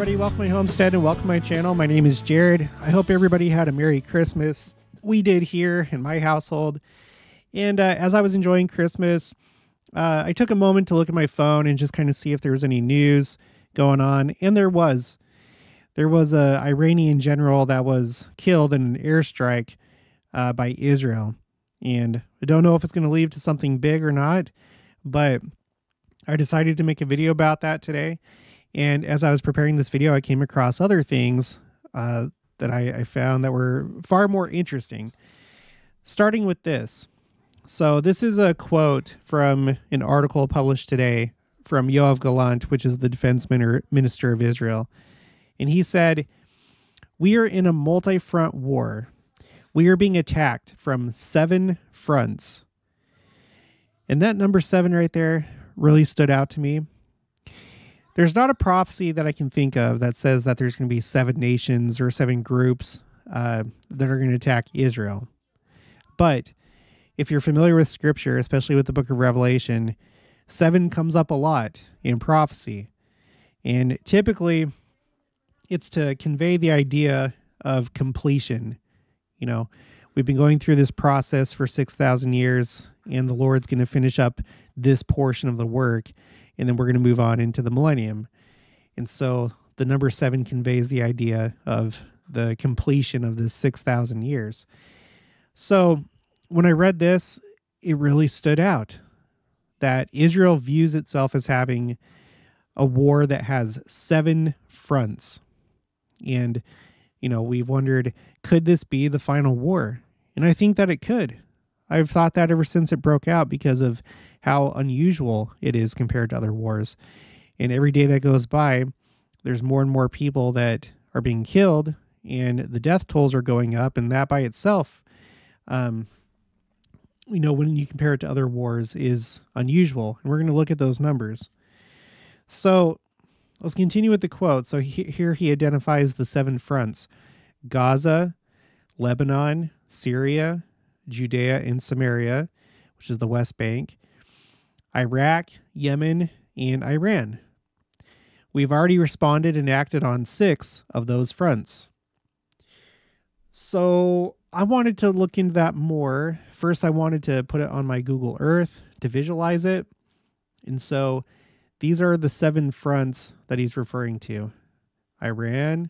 everybody. Welcome to my homestead and welcome to my channel. My name is Jared. I hope everybody had a Merry Christmas. We did here in my household. And as I was enjoying Christmas, I took a moment to look at my phone and just kind of see if there was any news going on. And there was. There was an Iranian general that was killed in an airstrike by Israel. And I don't know if it's going to lead to something big or not, but I decided to make a video about that today. And as I was preparing this video, I came across other things that I found that were far more interesting. Starting with this. So this is a quote from an article published today from Gallant, which is the defense minister of Israel. And he said, "We are in a multi-front war. We are being attacked from 7 fronts." And that number 7 right there really stood out to me. There's not a prophecy that I can think of that says that there's going to be 7 nations or 7 groups that are going to attack Israel. But if you're familiar with scripture, especially with the book of Revelation, 7 comes up a lot in prophecy. And typically it's to convey the idea of completion. You know, we've been going through this process for 6,000 years, and the Lord's going to finish up this portion of the work, and then we're going to move on into the millennium. And so the number 7 conveys the idea of the completion of this 6,000 years. So when I read this, it really stood out that Israel views itself as having a war that has 7 fronts. And, you know, we've wondered, could this be the final war? And I think that it could. I've thought that ever since it broke out because of how unusual it is compared to other wars. And every day that goes by, there's more and more people that are being killed, and the death tolls are going up. And that by itself, you know, when you compare it to other wars, is unusual. And we're going to look at those numbers. So let's continue with the quote. So here he identifies the 7 fronts: Gaza, Lebanon, Syria, Judea and Samaria, which is the West Bank, Iraq, Yemen, and Iran. We've already responded and acted on 6 of those fronts. So I wanted to look into that more. First, I wanted to put it on my Google Earth to visualize it. And so these are the 7 fronts that he's referring to. Iran,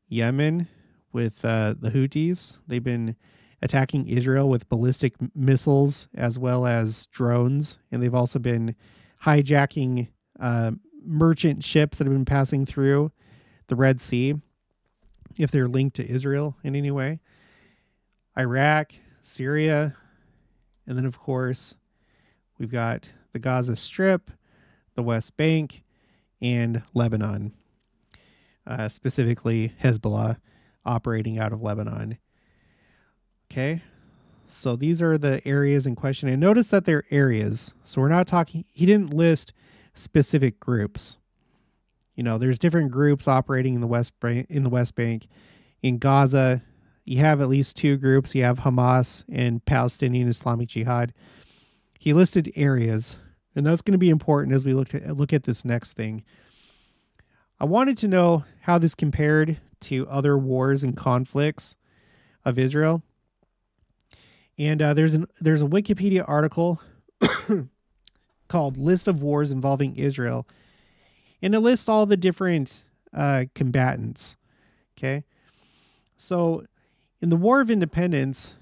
Yemen with the Houthis. They've been attacking Israel with ballistic missiles as well as drones. And they've also been hijacking merchant ships that have been passing through the Red Sea, if they're linked to Israel in any way. Iraq, Syria, and then, of course, we've got the Gaza Strip, the West Bank, and Lebanon, specifically Hezbollah operating out of Lebanon. Okay, so these are the areas in question. And notice that they're areas. So we're not talking, he didn't list specific groups. You know, there's different groups operating in the West Bank. In Gaza, you have at least 2 groups. You have Hamas and Palestinian Islamic Jihad. He listed areas, and that's going to be important as we look at this next thing. I wanted to know how this compared to other wars and conflicts of Israel. And there's a Wikipedia article called List of Wars Involving Israel. And it lists all the different combatants. Okay. So in the War of Independence,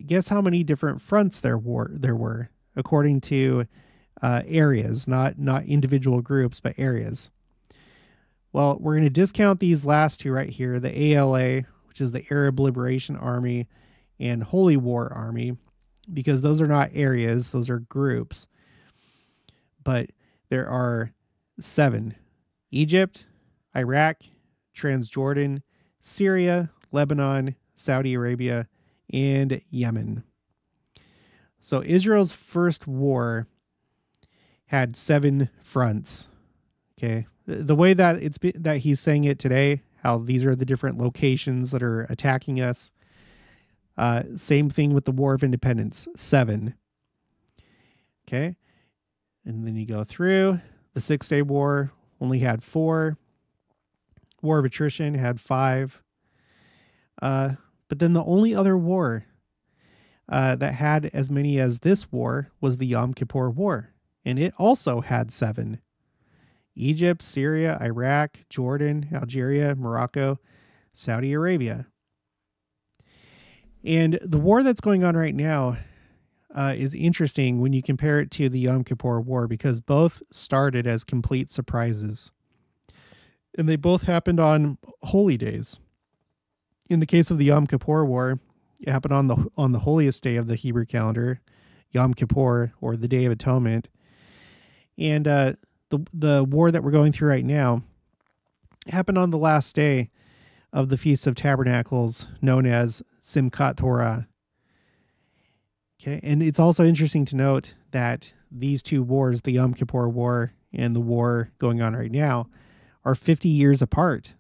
guess how many different fronts there were, according to areas, not individual groups, but areas. Well, we're going to discount these last 2 right here, the ALA, which is the Arab Liberation Army, and Holy War Army, because those are not areas, those are groups. But there are 7: Egypt, Iraq, Transjordan, Syria, Lebanon, Saudi Arabia, and Yemen. So Israel's first war had 7 fronts. Okay, the way that that he's saying it today, how these are the different locations that are attacking us. Same thing with the War of Independence, 7. Okay. And then you go through. The 6-Day War only had 4. War of Attrition had 5. But then the only other war that had as many as this war was the Yom Kippur War, and it also had 7. Egypt, Syria, Iraq, Jordan, Algeria, Morocco, Saudi Arabia. And the war that's going on right now is interesting when you compare it to the Yom Kippur War, because both started as complete surprises. And they both happened on holy days. In the case of the Yom Kippur War, it happened on the holiest day of the Hebrew calendar, Yom Kippur, or the Day of Atonement. And the war that we're going through right now happened on the last day of the Feast of Tabernacles, known as Simchat Torah. Okay, and it's also interesting to note that these two wars, the Yom Kippur War and the war going on right now, are 50 years apart.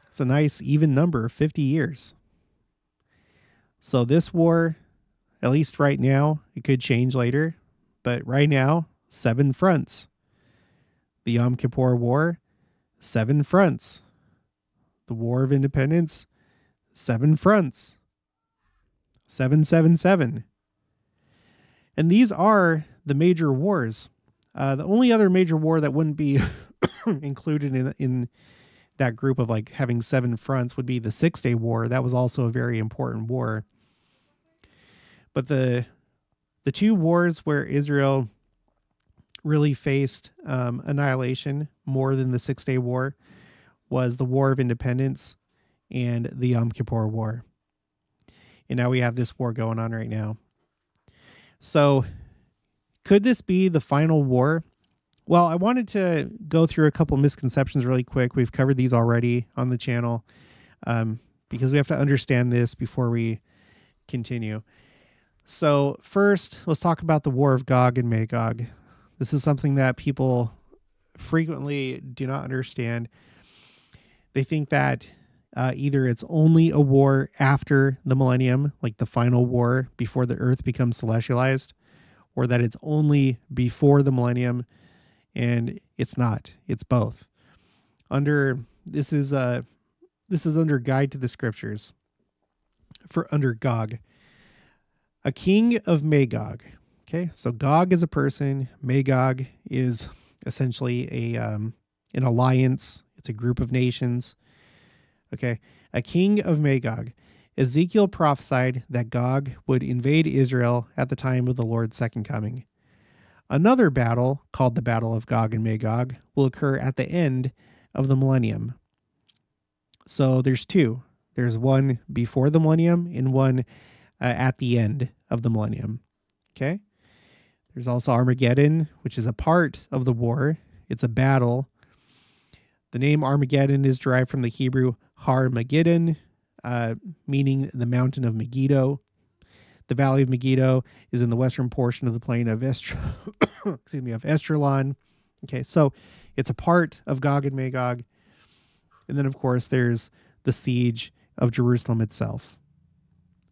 It's a nice even number, 50 years. So this war, at least right now, it could change later, but right now, 7 fronts. The Yom Kippur War, 7 fronts. The War of Independence, 7 fronts. 777. And these are the major wars. The only other major war that wouldn't be included in that group of like having 7 fronts would be the 6-Day War. That was also a very important war. But the 2 wars where Israel really faced annihilation more than the 6-Day War was the War of Independence and the Yom Kippur War. And now we have this war going on right now. So could this be the final war? Well, I wanted to go through a couple misconceptions really quick. We've covered these already on the channel because we have to understand this before we continue. So first, let's talk about the War of Gog and Magog. This is something that people frequently do not understand. They think that either it's only a war after the millennium, like the final war before the earth becomes celestialized, or that it's only before the millennium, and it's not. It's both. This is under Guide to the Scriptures under Gog. A king of Magog. Okay, so Gog is a person. Magog is essentially an alliance. It's a group of nations. Okay, a king of Magog. Ezekiel prophesied that Gog would invade Israel at the time of the Lord's second coming. Another battle, called the Battle of Gog and Magog, will occur at the end of the millennium. So there's 2. There's one before the millennium and one at the end of the millennium. Okay? There's also Armageddon, which is a part of the war. It's a battle. The name Armageddon is derived from the Hebrew Har Megiddon, meaning the mountain of Megiddo. The valley of Megiddo is in the western portion of the plain of Esdraelon. Okay, so it's a part of Gog and Magog. And then, of course, there's the siege of Jerusalem itself.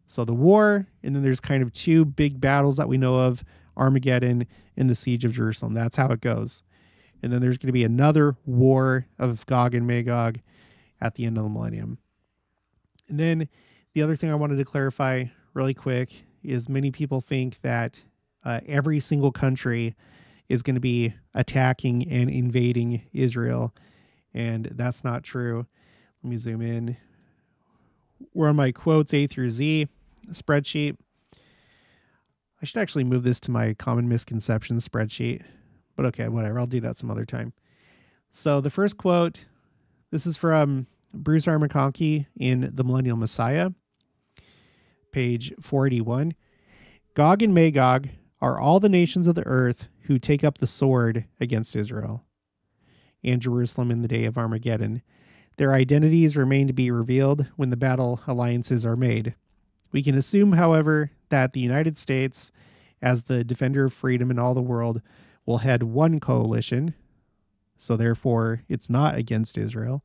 So the war, and then there's kind of 2 big battles that we know of, Armageddon and the siege of Jerusalem. That's how it goes. And then there's going to be another war of Gog and Magog at the end of the millennium. And then the other thing I wanted to clarify really quick is many people think that every single country is going to be attacking and invading Israel. And that's not true. Let me zoom in. We're on my quotes A through Z spreadsheet. I should actually move this to my common misconceptions spreadsheet. But okay, whatever. I'll do that some other time. So the first quote, this is from Bruce R. McConkie in The Millennial Messiah, page 481. Gog and Magog are all the nations of the earth who take up the sword against Israel and Jerusalem in the day of Armageddon. Their identities remain to be revealed when the battle alliances are made. We can assume, however, that the United States, as the defender of freedom in all the world, will head one coalition, so therefore it's not against Israel,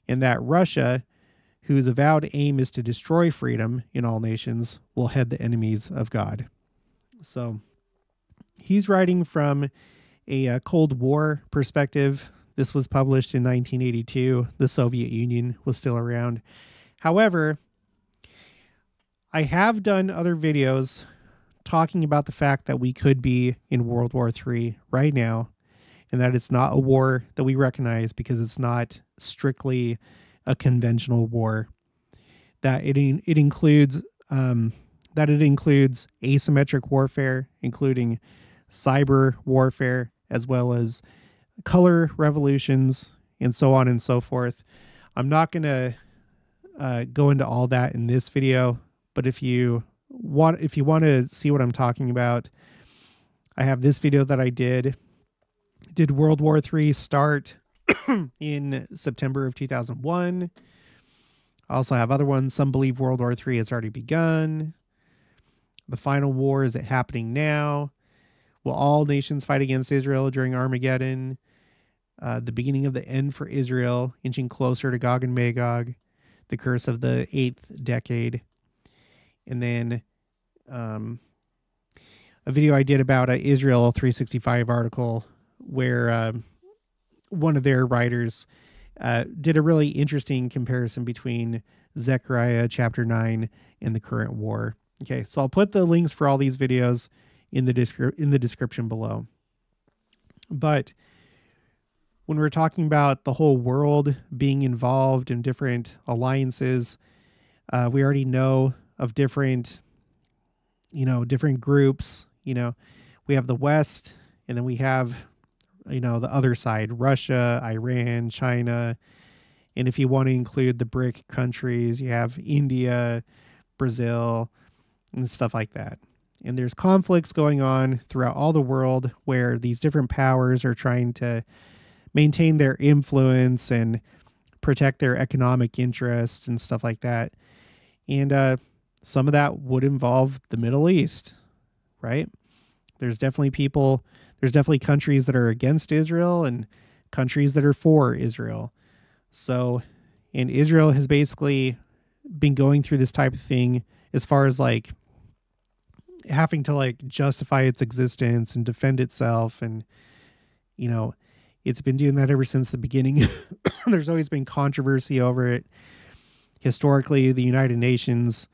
and that Russia, whose avowed aim is to destroy freedom in all nations, will head the enemies of God. So he's writing from a Cold War perspective. This was published in 1982. The Soviet Union was still around. However, I have done other videos talking about the fact that we could be in World War III right now, and that it's not a war that we recognize because it's not strictly a conventional war. That it includes asymmetric warfare, including cyber warfare, as well as color revolutions, and so on and so forth. I'm not going to go into all that in this video, but if you want to see what I'm talking about, I have this video that I did World War III start in September of 2001. I also have other ones. Some believe World War III has already begun. The final war, is it happening now? Will all nations fight against Israel during Armageddon? The beginning of the end for Israel, inching closer to Gog and Magog. The curse of the 8th decade. And then a video I did about an Israel 365 article where one of their writers did a really interesting comparison between Zechariah chapter 9 and the current war. Okay, so I'll put the links for all these videos in the description below. But when we're talking about the whole world being involved in different alliances, we already know of different groups. We have the West, and then we have, the other side, Russia, Iran, China. And if you want to include the BRIC countries, you have India, Brazil, and stuff like that. And there's conflicts going on throughout all the world where these different powers are trying to maintain their influence and protect their economic interests and stuff like that. And some of that would involve the Middle East, right? There's definitely countries that are against Israel and countries that are for Israel. So, and Israel has basically been going through this type of thing as far as having to justify its existence and defend itself. And, it's been doing that ever since the beginning. There's always been controversy over it. Historically, the United Nations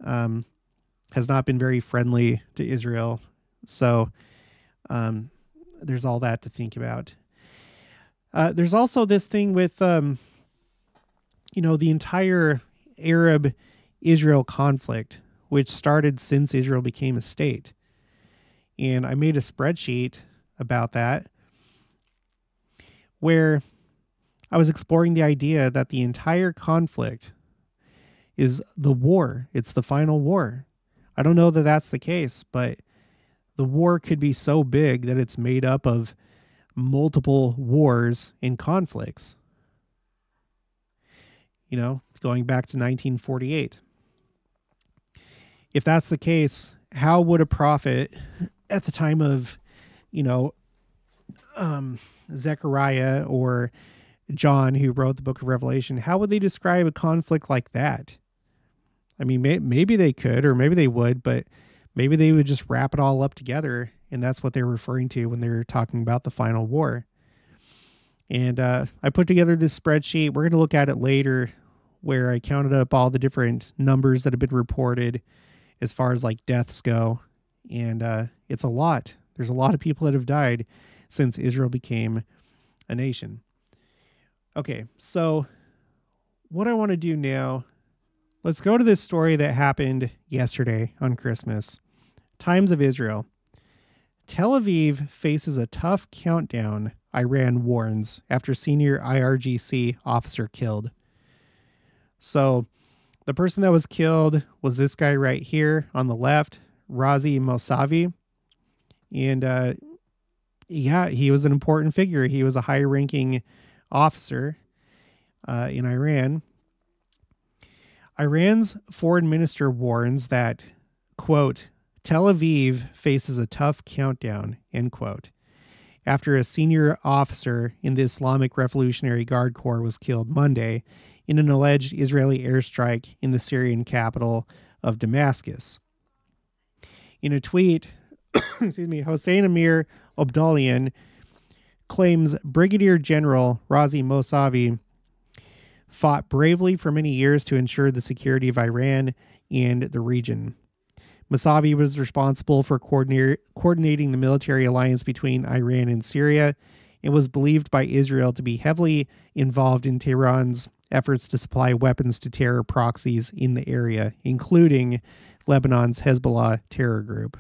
has not been very friendly to Israel. So there's all that to think about. There's also this thing with, the entire Arab-Israel conflict, which started since Israel became a state. And I made a spreadsheet about that where I was exploring the idea that the entire conflict is the war. It's the final war. I don't know that that's the case, but the war could be so big that it's made up of multiple wars and conflicts. Going back to 1948. If that's the case, how would a prophet at the time of, Zechariah or John, who wrote the book of Revelation, how would they describe a conflict like that? I mean, maybe they could, or maybe they would, but maybe they would just wrap it all up together, and that's what they're referring to when they're talking about the final war. And I put together this spreadsheet. We're going to look at it later, where I counted up all the different numbers that have been reported as far as deaths go. And it's a lot. There's a lot of people that have died since Israel became a nation. Okay, so what I want to do now, let's go to this story that happened yesterday on Christmas. Times of Israel. Tel Aviv faces a tough countdown, Iran warns, after senior IRGC officer killed. So the person that was killed was this guy right here on the left, Razi Mousavi. And he was an important figure. He was a high-ranking officer in Iran. Iran's foreign minister warns that, quote, Tel Aviv faces a tough countdown, end quote, after a senior officer in the Islamic Revolutionary Guard Corps was killed Monday in an alleged Israeli airstrike in the Syrian capital of Damascus. In a tweet, Hossein Amir Obdolian claims Brigadier General Razi Mousavi fought bravely for many years to ensure the security of Iran and the region. Mousavi was responsible for coordinating the military alliance between Iran and Syria and was believed by Israel to be heavily involved in Tehran's efforts to supply weapons to terror proxies in the area, including Lebanon's Hezbollah terror group.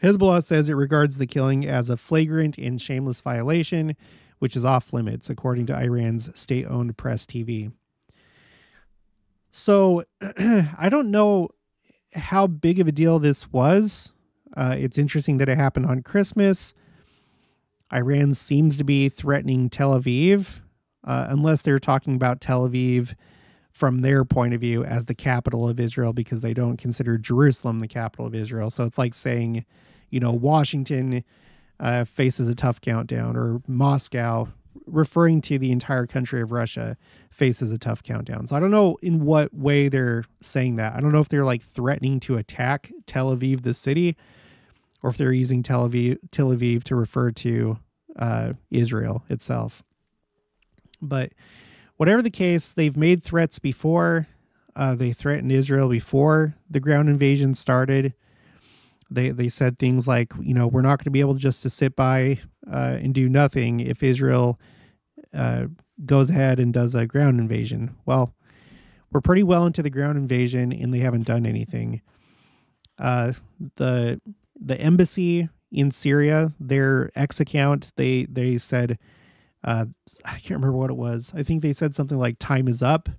Hezbollah says it regards the killing as a flagrant and shameless violation, which is off limits, according to Iran's state-owned press TV. So I don't know how big of a deal this was. It's interesting that it happened on Christmas. Iran seems to be threatening Tel Aviv, unless they're talking about Tel Aviv from their point of view as the capital of Israel, because they don't consider Jerusalem the capital of Israel. So it's like saying, Washington faces a tough countdown, or Moscow, referring to the entire country of Russia, faces a tough countdown. So I don't know in what way they're saying that. I don't know if they're like threatening to attack Tel Aviv, the city, or if they're using Tel Aviv to refer to Israel itself. But whatever the case, they've made threats before. They threatened Israel before the ground invasion started. They said things like, we're not going to be able just to sit by and do nothing if Israel goes ahead and does a ground invasion. Well, we're pretty well into the ground invasion and they haven't done anything. The embassy in Syria, their X account, they said, I can't remember what it was. I think they said something like time is up,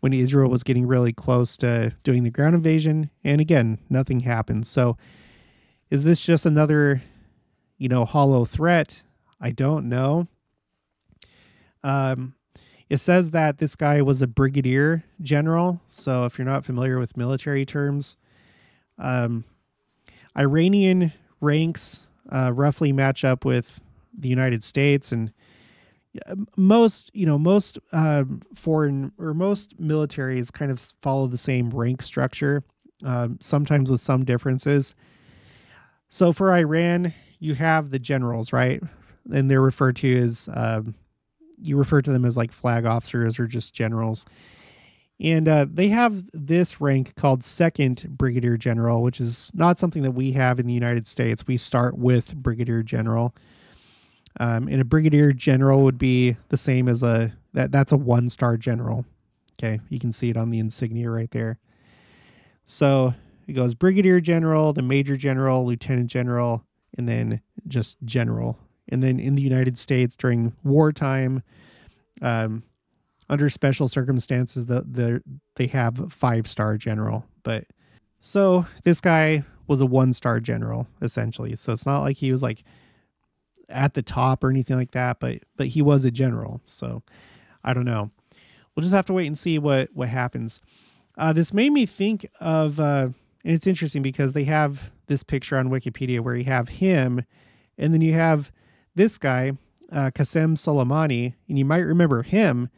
when Israel was getting really close to doing the ground invasion. And again, nothing happened. So is this just another, hollow threat? I don't know. It says that this guy was a brigadier general. So if you're not familiar with military terms, Iranian ranks roughly match up with the United States, and most foreign or most militaries kind of follow the same rank structure, sometimes with some differences. So for Iran, you have the generals, right? And they're referred to as, you refer to them as like flag officers or just generals. And they have this rank called second brigadier general, which is not something that we have in the United States. We start with brigadier general. And a brigadier general would be the same as that's a 1-star general. Okay, you can see it on the insignia right there. So it goes brigadier general, the major general, lieutenant general, and then just general. And then in the United States during wartime, under special circumstances, they have 5-star general. But so this guy was a 1-star general essentially. So it's not like he was like at the top or anything like that, but he was a general. So I don't know. We'll just have to wait and see what happens. This made me think of, and it's interesting because they have this picture on Wikipedia where you have him, and then you have this guy, Qasem Soleimani, and you might remember him.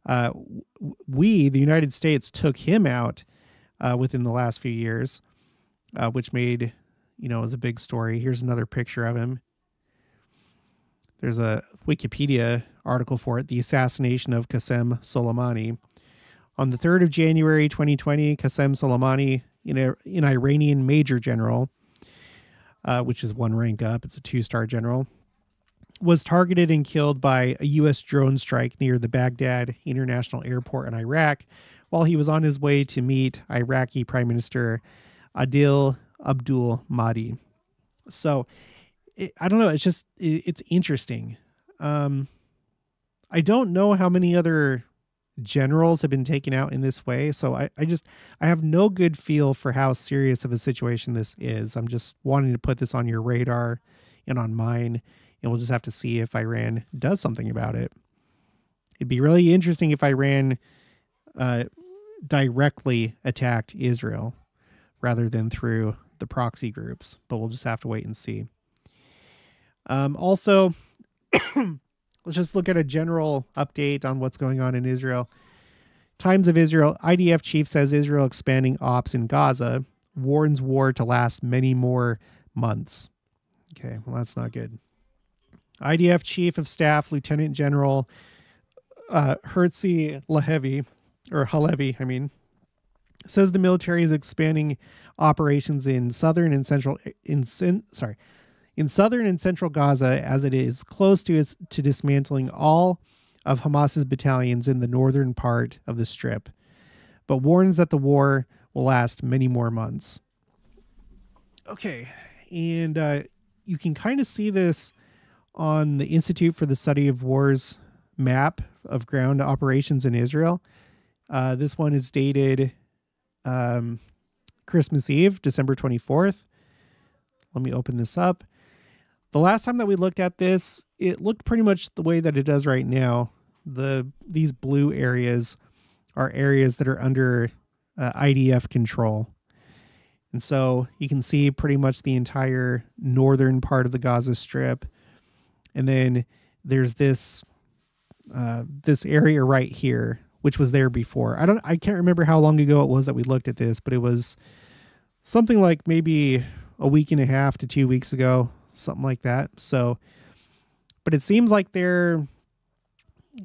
The United States, took him out within the last few years, which made, was a big story. Here's another picture of him. There's a Wikipedia article for it, The Assassination of Qasem Soleimani. On the 3rd of January, 2020, Qasem Soleimani, an Iranian major general, which is 1 rank up, it's a 2-star general, was targeted and killed by a U.S. drone strike near the Baghdad International Airport in Iraq while he was on his way to meet Iraqi Prime Minister Adil Abdul Mahdi. So I don't know. It's interesting. I don't know how many other generals have been taken out in this way. So I have no good feel for how serious of a situation this is. I'm just wanting to put this on your radar and on mine, and we'll just have to see if Iran does something about it. It'd be really interesting if Iran directly attacked Israel rather than through the proxy groups, but we'll just have to wait and see. Also, let's just look at a general update on what's going on in Israel. Times of Israel, IDF chief says Israel expanding ops in Gaza, warns war to last many more months. Okay, well, that's not good. IDF Chief of Staff Lieutenant General Herzi Halevi, says the military is expanding operations in southern and central Gaza as it is close to dismantling all of Hamas's battalions in the northern part of the Strip, but warns that the war will last many more months. Okay, and you can kind of see this on the Institute for the Study of Wars map of ground operations in Israel. This one is dated Christmas Eve, December 24th. Let me open this up. The last time that we looked at this, it looked pretty much the way that it does right now. These blue areas are areas that are under IDF control. And so you can see pretty much the entire northern part of the Gaza Strip. And then there's this area right here, which was there before. I can't remember how long ago it was that we looked at this, but it was something like maybe a week and a half to 2 weeks ago, something like that. So, but it seems like they're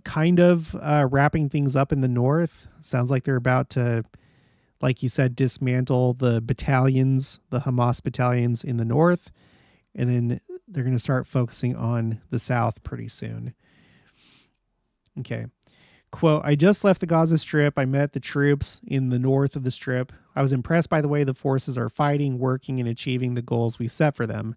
kind of wrapping things up in the north. Sounds like they're about to, like you said, dismantle the battalions, the Hamas battalions in the north, and then they're going to start focusing on the south pretty soon. Okay. Quote, I just left the Gaza Strip. I met the troops in the north of the Strip. I was impressed by the way the forces are fighting, working, and achieving the goals we set for them.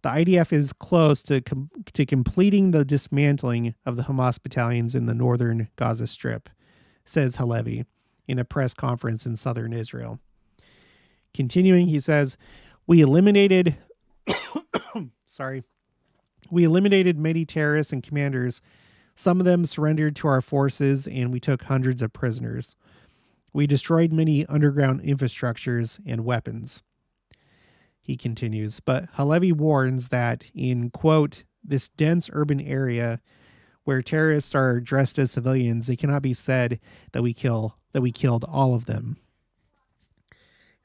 The IDF is close to completing the dismantling of the Hamas battalions in the northern Gaza Strip, says Halevi in a press conference in southern Israel. Continuing, he says, we eliminated many terrorists and commanders. Some of them surrendered to our forces, and we took hundreds of prisoners. We destroyed many underground infrastructures and weapons. He continues, but Halevi warns that in, quote, this dense urban area where terrorists are dressed as civilians, it cannot be said that we killed all of them.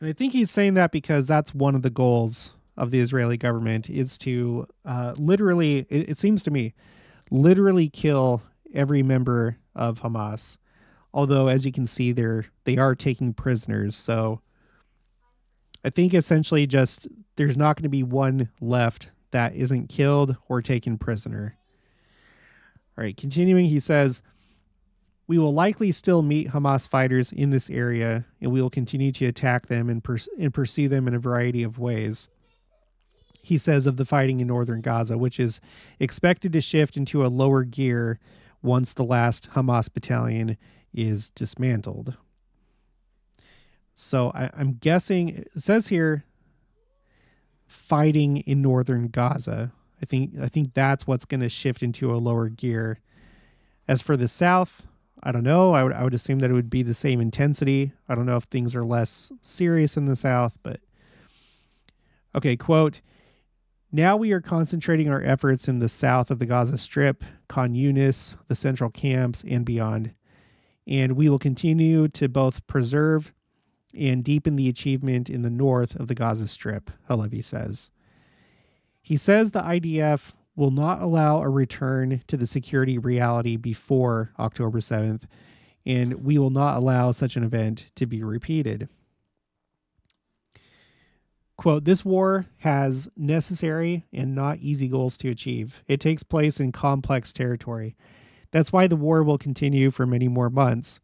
And I think he's saying that because that's one of the goals of the Israeli government is to literally, it seems to me, literally kill every member of Hamas. Although, as you can see, they are taking prisoners. So I think essentially just there's not going to be one left that isn't killed or taken prisoner. All right, continuing, he says, we will likely still meet Hamas fighters in this area, and we will continue to attack them and pursue them in a variety of ways. He says of the fighting in northern Gaza, which is expected to shift into a lower gear once the last Hamas battalion is dismantled. So I'm guessing, it says here, fighting in northern Gaza. I think that's what's going to shift into a lower gear. As for the south, I don't know. I would assume that it would be the same intensity. I don't know if things are less serious in the south, but okay, quote, now we are concentrating our efforts in the south of the Gaza Strip, Khan Yunis, the central camps, and beyond. And we will continue to both preserve and deepen the achievement in the north of the Gaza Strip, Halevi says. He says the IDF will not allow a return to the security reality before October 7th, and we will not allow such an event to be repeated. Quote, this war has necessary and not easy goals to achieve. It takes place in complex territory. That's why the war will continue for many more months,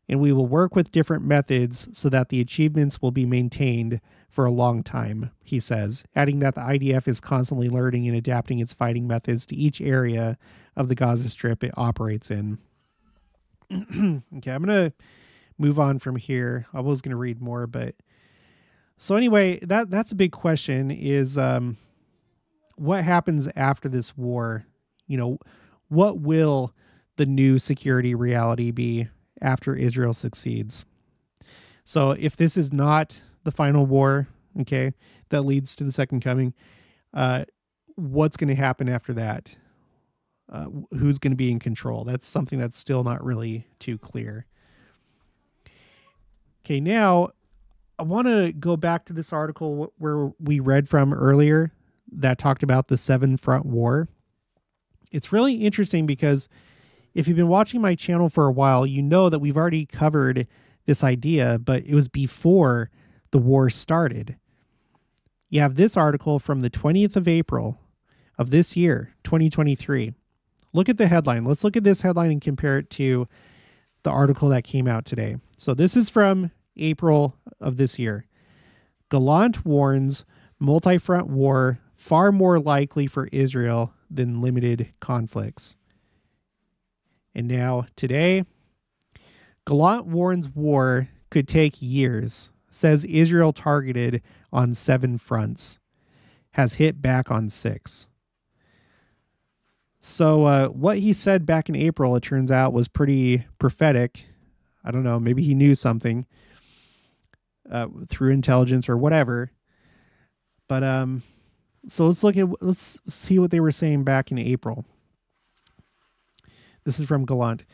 and we will work with different methods so that the achievements will be maintained for a long time, he says, adding that the IDF is constantly learning and adapting its fighting methods to each area of the Gaza Strip it operates in. Okay, I'm going to move on from here. I was going to read more, but so anyway, that's a big question is what happens after this war? You know, what will the new security reality be after Israel succeeds? So if this is not the final war, okay, that leads to the second coming, what's going to happen after that? Who's going to be in control? That's something that's still not really too clear. Okay, now I want to go back to this article where we read from earlier that talked about the 7-front war. It's really interesting because if you've been watching my channel for a while, you know that we've already covered this idea, but it was before the war started. You have this article from the 20th of April of this year, 2023. Look at the headline. Let's look at this headline and compare it to the article that came out today. So this is from April of this year. Gallant warns multi-front war far more likely for Israel than limited conflicts. And now today, Gallant warns war could take years, says Israel targeted on 7 fronts, has hit back on 6. So what he said back in April, it turns out, was pretty prophetic. I don't know, maybe he knew something through intelligence or whatever. But so let's see what they were saying back in April. This is from Gallant.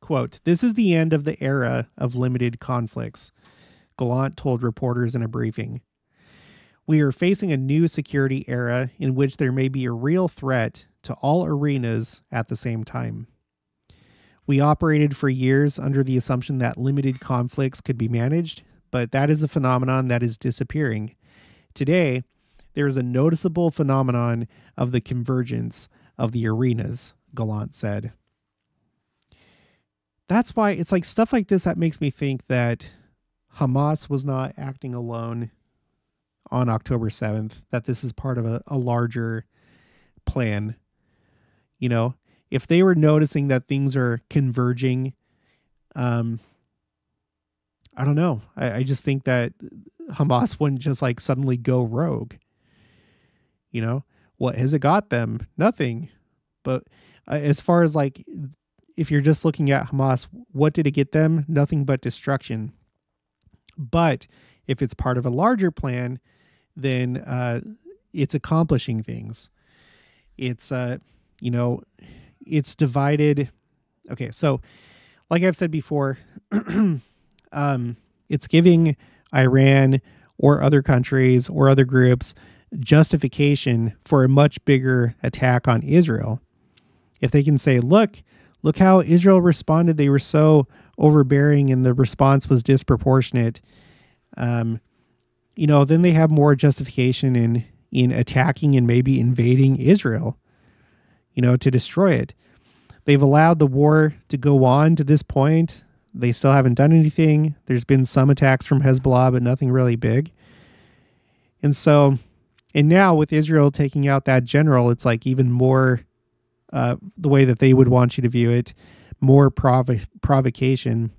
Quote, "This is the end of the era of limited conflicts," Gallant told reporters in a briefing. "We are facing a new security era in which there may be a real threat to all arenas at the same time. We operated for years under the assumption that limited conflicts could be managed, but that is a phenomenon that is disappearing. Today, there is a noticeable phenomenon of the convergence of the arenas," Gallant said. That's why it's like stuff like this that makes me think that Hamas was not acting alone on October 7th, that this is part of a larger plan. You know, if they were noticing that things are converging, I don't know. I just think that Hamas wouldn't just like suddenly go rogue. You know, what has it got them? Nothing. But as far as like, if you're just looking at Hamas, what did it get them? Nothing but destruction. But if it's part of a larger plan, then it's accomplishing things. It's, you know, it's divided. Okay, so like I've said before, it's giving Iran or other countries or other groups justification for a much bigger attack on Israel. If they can say, look how Israel responded. They were so overbearing and the response was disproportionate. You know, then they have more justification in attacking and maybe invading Israel, you know, to destroy it. They've allowed the war to go on to this point. They still haven't done anything. There's been some attacks from Hezbollah, but nothing really big. And so, and now with Israel taking out that general, it's like even more the way that they would want you to view it, more provocation.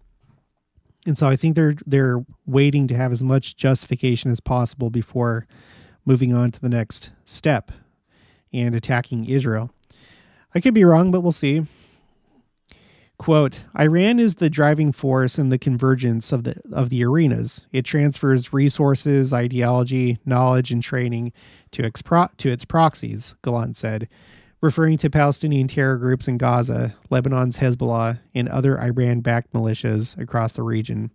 And so I think they're waiting to have as much justification as possible before moving on to the next step and attacking Israel. I could be wrong, but we'll see. Quote, "Iran is the driving force in the convergence of the arenas. It transfers resources, ideology, knowledge, and training to its proxies," Gallant said, referring to Palestinian terror groups in Gaza, Lebanon's Hezbollah, and other Iran-backed militias across the region.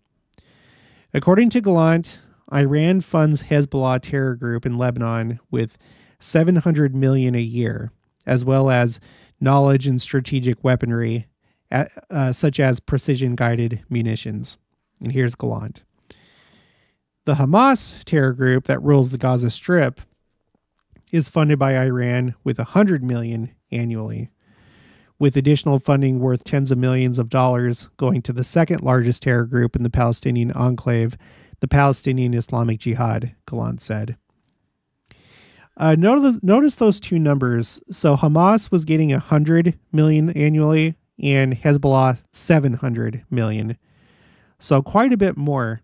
According to Gallant, Iran funds Hezbollah terror group in Lebanon with $700 million a year, as well as knowledge and strategic weaponry, such as precision-guided munitions. And here's Gallant. The Hamas terror group that rules the Gaza Strip is funded by Iran with $100 million annually, with additional funding worth tens of millions of dollars going to the second largest terror group in the Palestinian enclave, the Palestinian Islamic Jihad, Gallant said. Notice those two numbers. So Hamas was getting $100 million annually and Hezbollah $700 million. So quite a bit more.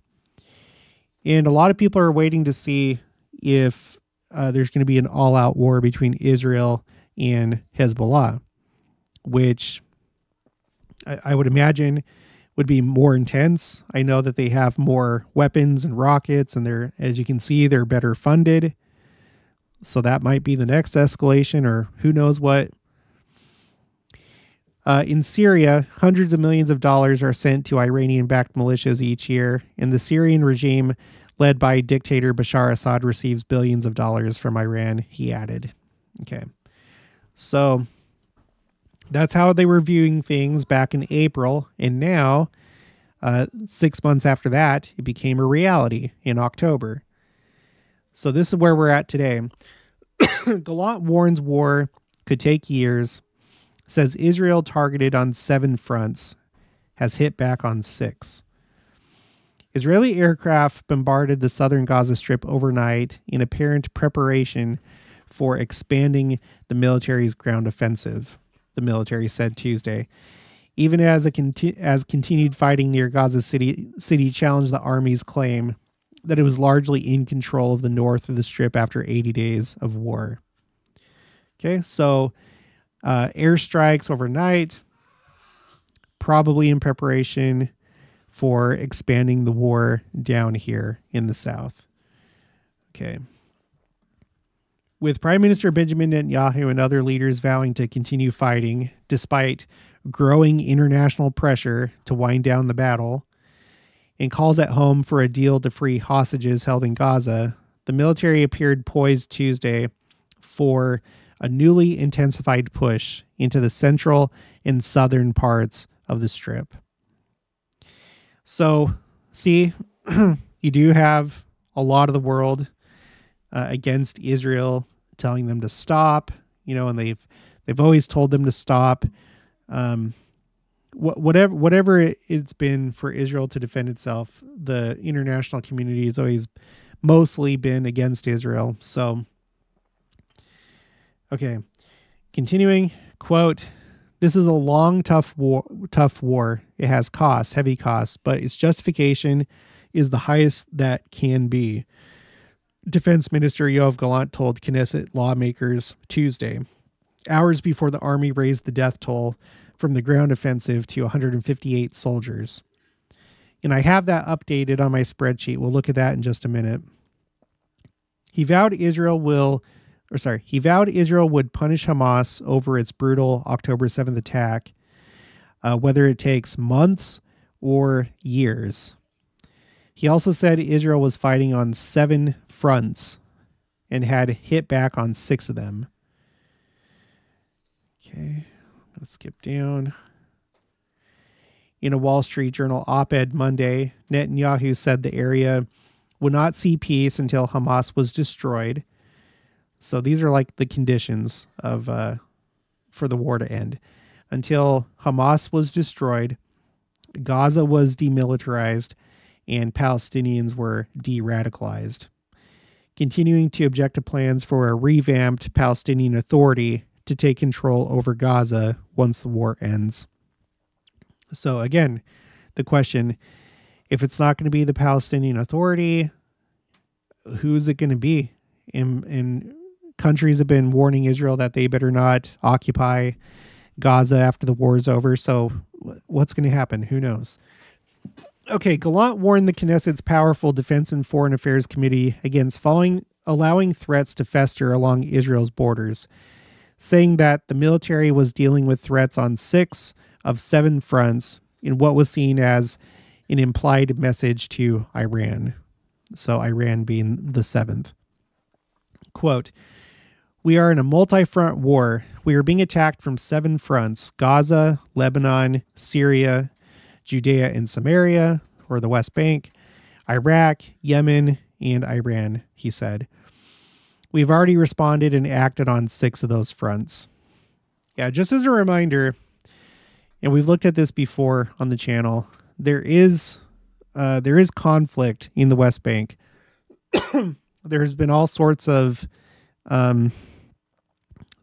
And a lot of people are waiting to see if there's going to be an all-out war between Israel and Hezbollah, which I would imagine would be more intense. I know that they have more weapons and rockets, and as you can see, they're better funded. So that might be the next escalation, or who knows what. In Syria, hundreds of millions of dollars are sent to Iranian-backed militias each year, and the Syrian regime led by dictator Bashar Assad receives billions of dollars from Iran, he added. Okay. So that's how they were viewing things back in April. And now, 6 months after that, it became a reality in October. So this is where we're at today. Gallant warns war could take years, says Israel targeted on 7 fronts, has hit back on 6. Israeli aircraft bombarded the southern Gaza Strip overnight in apparent preparation for expanding the military's ground offensive, the military said Tuesday. Even as continued fighting near Gaza City challenged the army's claim that it was largely in control of the north of the Strip after 80 days of war. Okay, so airstrikes overnight, probably in preparation for expanding the war down here in the south. Okay. With Prime Minister Benjamin Netanyahu and other leaders vowing to continue fighting despite growing international pressure to wind down the battle, and calls at home for a deal to free hostages held in Gaza, the military appeared poised Tuesday for a newly intensified push into the central and southern parts of the Strip. So, see, you do have a lot of the world against Israel, telling them to stop, and they've always told them to stop. Whatever it's been for Israel to defend itself, the international community has always mostly been against Israel. So, okay, continuing, quote, "This is a long, tough war. It has costs, heavy costs, but its justification is the highest that can be," Defense Minister Yoav Gallant told Knesset lawmakers Tuesday, hours before the army raised the death toll from the ground offensive to 158 soldiers. And I have that updated on my spreadsheet. We'll look at that in just a minute. He vowed Israel would punish Hamas over its brutal October 7th attack, whether it takes months or years. He also said Israel was fighting on 7 fronts and had hit back on 6 of them. Okay, let's skip down. In a Wall Street Journal op-ed Monday, Netanyahu said the area would not see peace until Hamas was destroyed. So these are like the conditions of for the war to end. Until Hamas was destroyed, Gaza was demilitarized, and Palestinians were de-radicalized. Continuing to object to plans for a revamped Palestinian Authority to take control over Gaza once the war ends. So again, the question, if it's not going to be the Palestinian Authority, who's it going to be? And countries have been warning Israel that they better not occupy Gaza after the war is over. So what's going to happen? Who knows? Okay, Gallant warned the Knesset's powerful Defense and Foreign Affairs Committee against allowing threats to fester along Israel's borders, saying that the military was dealing with threats on 6 of 7 fronts in what was seen as an implied message to Iran. So Iran being the 7th. Quote, "We are in a multi-front war. We are being attacked from 7 fronts: Gaza, Lebanon, Syria, Judea and Samaria, or the West Bank, Iraq, Yemen, and Iran," he said. "We've already responded and acted on 6 of those fronts." Yeah, just as a reminder, and we've looked at this before on the channel, there is conflict in the West Bank. There's been all sorts of, there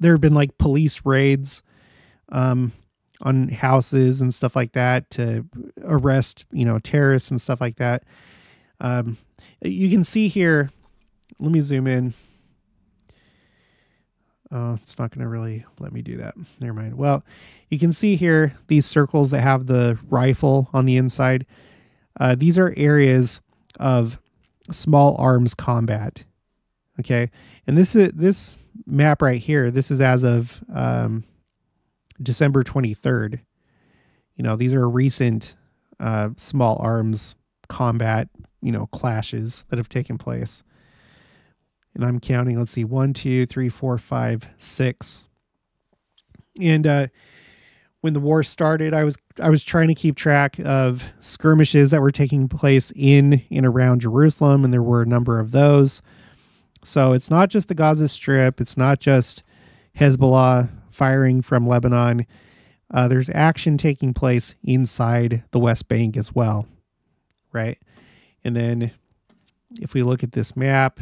have been like police raids on houses and stuff like that to arrest, terrorists and stuff like that. You can see here, let me zoom in. Oh, it's not going to really let me do that. Never mind. Well, you can see here these circles that have the rifle on the inside. These are areas of small arms combat. Okay. And this map right here, this is as of December 23rd. These are recent small arms combat, clashes that have taken place. And I'm counting, let's see, 1, 2, 3, 4, 5, 6. And when the war started, I was trying to keep track of skirmishes that were taking place in and around Jerusalem, and there were a number of those. So it's not just the Gaza Strip. It's not just Hezbollah firing from Lebanon. There's action taking place inside the West Bank as well, right? And then if we look at this map,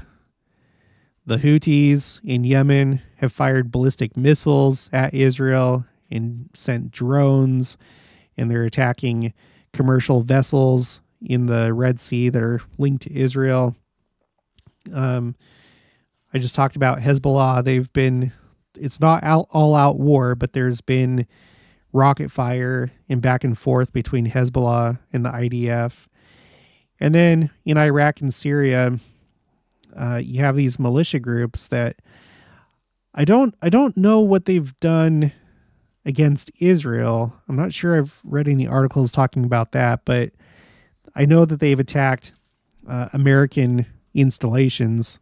the Houthis in Yemen have fired ballistic missiles at Israel and sent drones, and they're attacking commercial vessels in the Red Sea that are linked to Israel. I just talked about Hezbollah. It's not all out war, but there's been rocket fire and back and forth between Hezbollah and the IDF. And then in Iraq and Syria, you have these militia groups that I don't know what they've done against Israel. I'm not sure I've read any articles talking about that, but I know that they've attacked American installations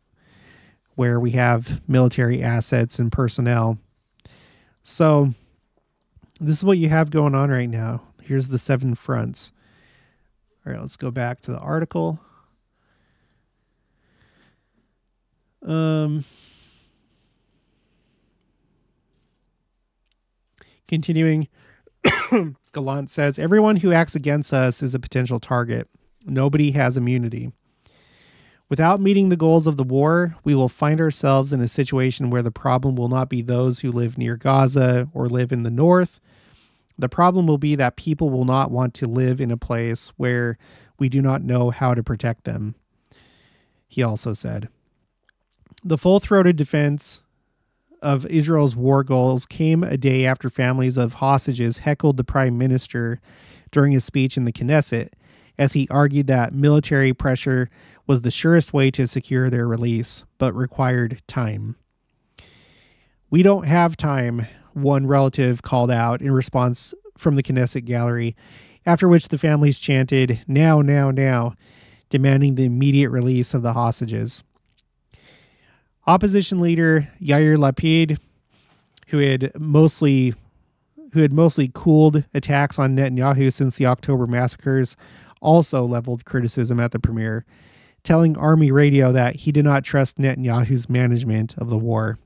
where we have military assets and personnel. So this is what you have going on right now. Here's the 7 fronts. All right, let's go back to the article. Continuing, Gallant says, everyone who acts against us is a potential target. Nobody has immunity. Without meeting the goals of the war, we will find ourselves in a situation where the problem will not be those who live near Gaza or live in the north. The problem will be that people will not want to live in a place where we do not know how to protect them. He also said, the full-throated defense of Israel's war goals came a day after families of hostages heckled the prime minister during his speech in the Knesset, as he argued that military pressure was the surest way to secure their release, but required time. We don't have time, one relative called out in response from the Knesset gallery, after which the families chanted, now, now, now, demanding the immediate release of the hostages. Opposition leader Yair Lapid, who had mostly cooled attacks on Netanyahu since the October massacres, also leveled criticism at the premier, telling Army Radio that he did not trust Netanyahu's management of the war.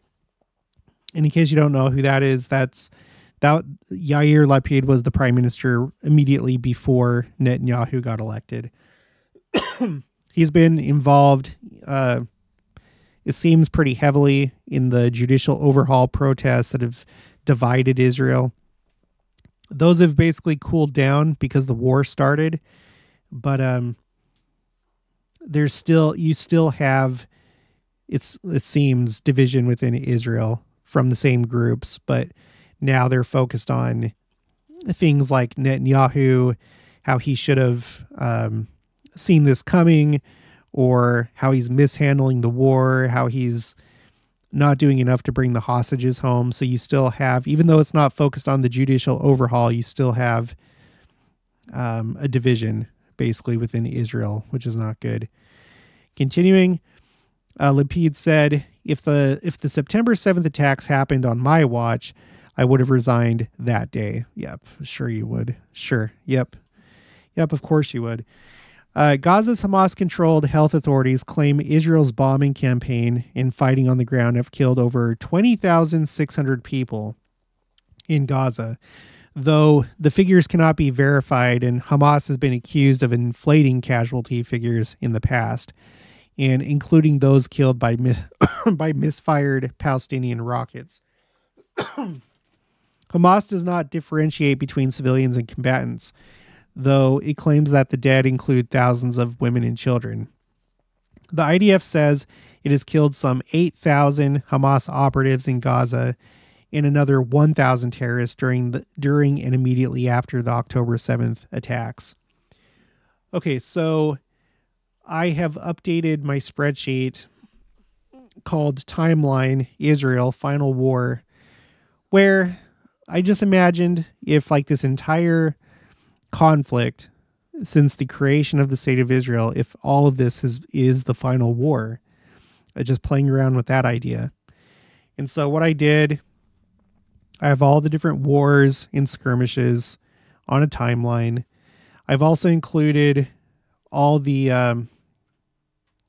And in case you don't know who that is, that Yair Lapid was the prime minister immediately before Netanyahu got elected. He's been involved, it seems, pretty heavily in the judicial overhaul protests that have divided Israel. Those have basically cooled down because the war started, but you still have, it seems, division within Israel from the same groups, but now they're focused on things like Netanyahu, how he should have seen this coming, or how he's mishandling the war, how he's not doing enough to bring the hostages home. So you still have, even though it's not focused on the judicial overhaul, you still have a division basically within Israel, which is not good. Continuing, Lapid said, if the September 7th attacks happened on my watch, I would have resigned that day. Yep, sure you would. Sure, yep, of course you would. Gaza's Hamas-controlled health authorities claim Israel's bombing campaign and fighting on the ground have killed over 20,600 people in Gaza, though the figures cannot be verified, and Hamas has been accused of inflating casualty figures in the past, and including those killed by misfired Palestinian rockets. Hamas does not differentiate between civilians and combatants, though it claims that the dead include thousands of women and children. The IDF says it has killed some 8,000 Hamas operatives in Gaza and another 1,000 terrorists during and immediately after the October 7th attacks. Okay, so I have updated my spreadsheet called Timeline Israel Final War, where I just imagined if like this entire conflict since the creation of the state of Israel, if all of this is the final war, just playing around with that idea. And so what I did, I have all the different wars and skirmishes on a timeline. I've also included all the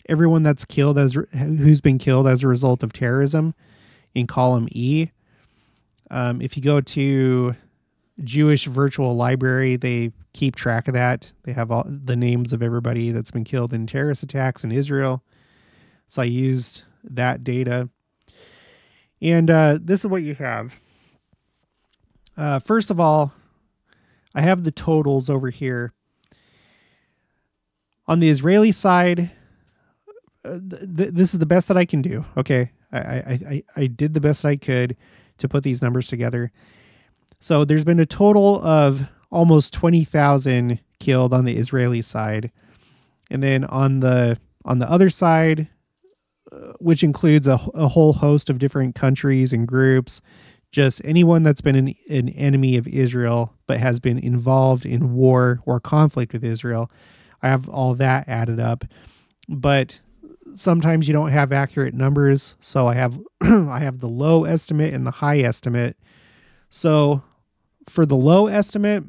everyone that's killed who's been killed as a result of terrorism in column E. If you go to Jewish Virtual Library, they keep track of that. They have all the names of everybody that's been killed in terrorist attacks in Israel. So I used that data. And this is what you have. First of all, I have the totals over here. On the Israeli side, this is the best that I can do. Okay, I did the best I could to put these numbers together. So there's been a total of almost 20,000 killed on the Israeli side, and then on the other side, which includes a whole host of different countries and groups, just anyone that's been an enemy of Israel but has been involved in war or conflict with Israel. I have all that added up, but sometimes you don't have accurate numbers, so I have I have the low estimate and the high estimate. So for the low estimate,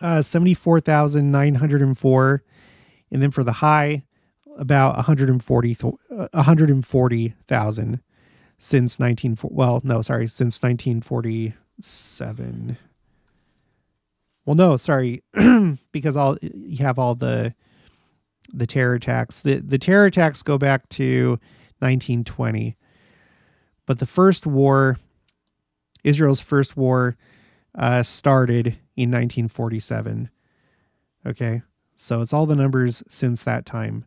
74,904, and then for the high, about 140,000 since 1947. Well, no, sorry, because you have all the terror attacks. The terror attacks go back to 1920, but the first war, Israel's first war, started in 1947. Okay, so it's all the numbers since that time.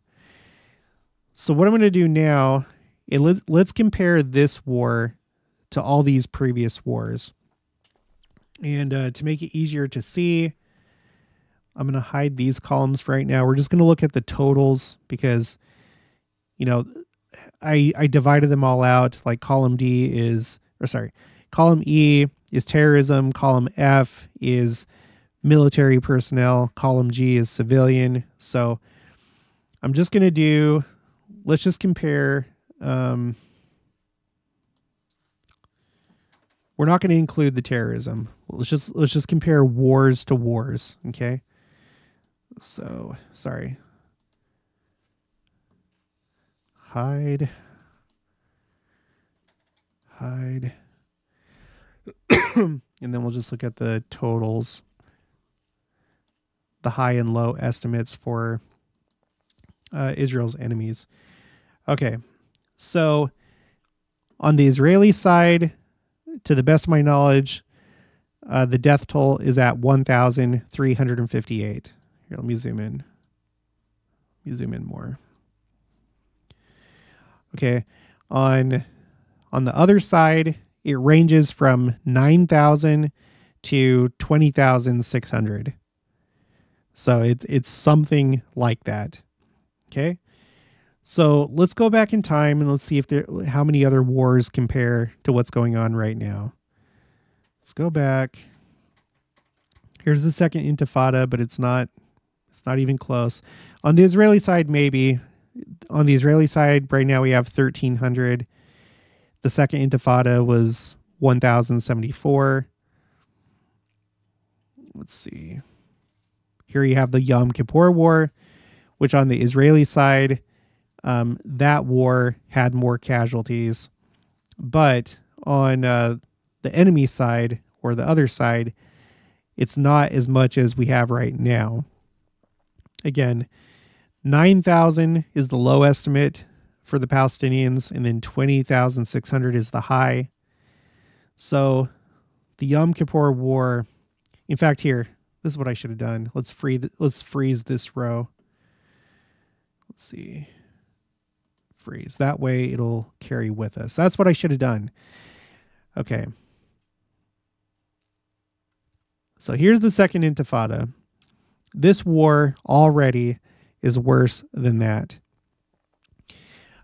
So what I'm going to do now, let's compare this war to all these previous wars. And to make it easier to see, I'm going to hide these columns for right now. We're just going to look at the totals because, you know, I divided them all out. Like column E is terrorism. Column F is military personnel. Column G is civilian. So I'm just going to let's just compare. We're not going to include the terrorism. Let's just compare wars to wars. Okay. So sorry. Hide. And then we'll just look at the totals, the high and low estimates for Israel's enemies. Okay. So on the Israeli side, to the best of my knowledge, the death toll is at 1,358. Here, let me zoom in. Let me zoom in more. Okay. On the other side, it ranges from 9,000 to 20,600. So it's something like that. Okay. So let's go back in time and let's see how many other wars compare to what's going on right now. Let's go back. Here's the second intifada, but it's not even close. On the Israeli side, maybe. On the Israeli side, right now we have 1,300. The second intifada was 1,074. Let's see. Here you have the Yom Kippur War, which on the Israeli side, that war had more casualties. But on the enemy side, or the other side, it's not as much as we have right now. Again, 9,000 is the low estimate for the Palestinians, and then 20,600 is the high. So the Yom Kippur War, in fact, here, this is what I should have done. Let's freeze this row. Let's see. Freeze. That way it'll carry with us. That's what I should have done. Okay. So here's the second intifada. This war already is worse than that.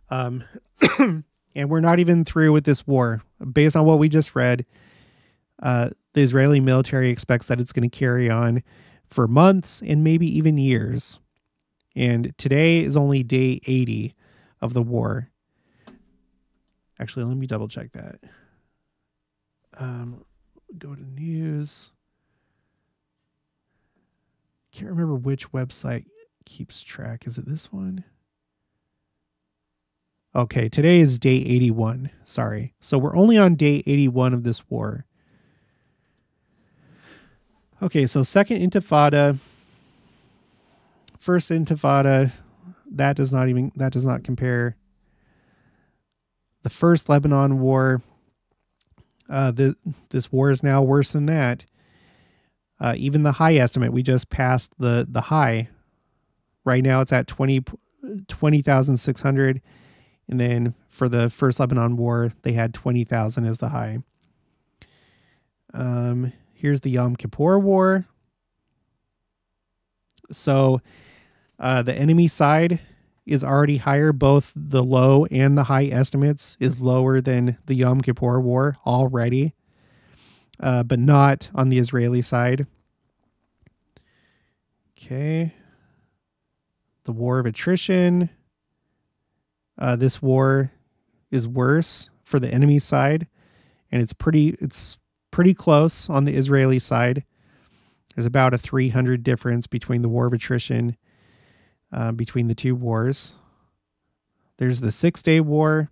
And we're not even through with this war. Based on what we just read, the Israeli military expects that it's going to carry on for months and maybe even years. And today is only day 80 of the war. Actually, let me double check that. Go to news. Can't remember which website keeps track. Is it this one? Okay, today is day 81. Sorry. So we're only on day 81 of this war. Okay, so Second Intifada, First Intifada, that does not compare. The First Lebanon War, this war is now worse than that. Even the high estimate, we just passed the high. Right now it's at 20,600. And then for the First Lebanon War, they had 20,000 as the high. Here's the Yom Kippur War. So the enemy side is already higher. Both the low and the high estimates is lower than the Yom Kippur War already, but not on the Israeli side. Okay. The War of Attrition. This war is worse for the enemy side, and it's pretty close on the Israeli side. There's about a 300 difference between the War of Attrition between the two wars. There's the 6-Day War,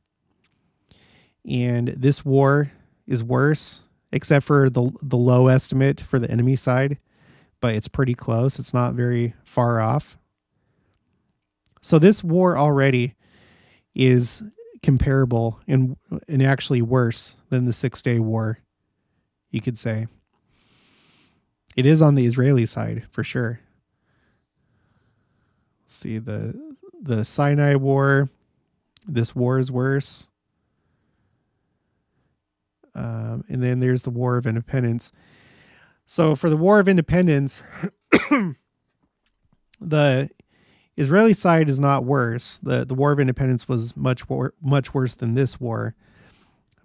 and this war is worse, except for the low estimate for the enemy side, but it's pretty close. It's not very far off. So this war already is comparable and actually worse than the 6-Day War, you could say. It is on the Israeli side for sure. Let's see, the Sinai War. This war is worse. And then there's the War of Independence. So for the War of Independence, the Israeli side is not worse. The War of Independence was much worse than this war.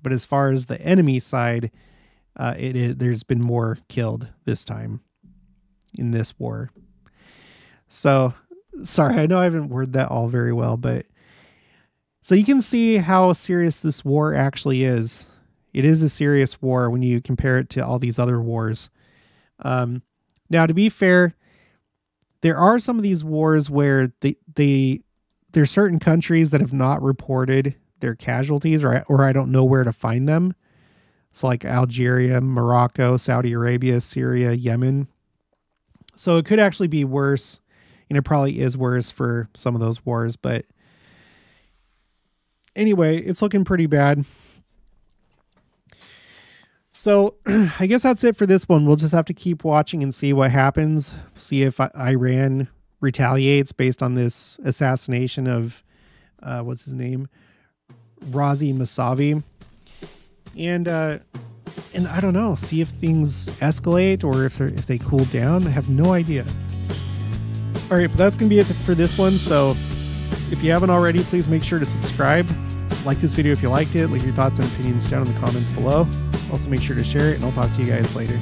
But as far as the enemy side, there's been more killed this time in this war. So, sorry, I know I haven't worded that all very well, but so you can see how serious this war actually is. It is a serious war when you compare it to all these other wars. Now, to be fair, there are some of these wars where there's certain countries that have not reported their casualties, or I don't know where to find them. So like Algeria, Morocco, Saudi Arabia, Syria, Yemen. So it could actually be worse, and it probably is worse for some of those wars. But anyway, it's looking pretty bad. So I guess that's it for this one. We'll just have to keep watching and see what happens. See if Iran retaliates based on this assassination of, what's his name? Razi Masavi. And I don't know, see if things escalate or if they cool down. I have no idea. All right, but that's going to be it for this one. So if you haven't already, please make sure to subscribe. Like this video if you liked it. Leave your thoughts and opinions down in the comments below. Also make sure to share it, and I'll talk to you guys later.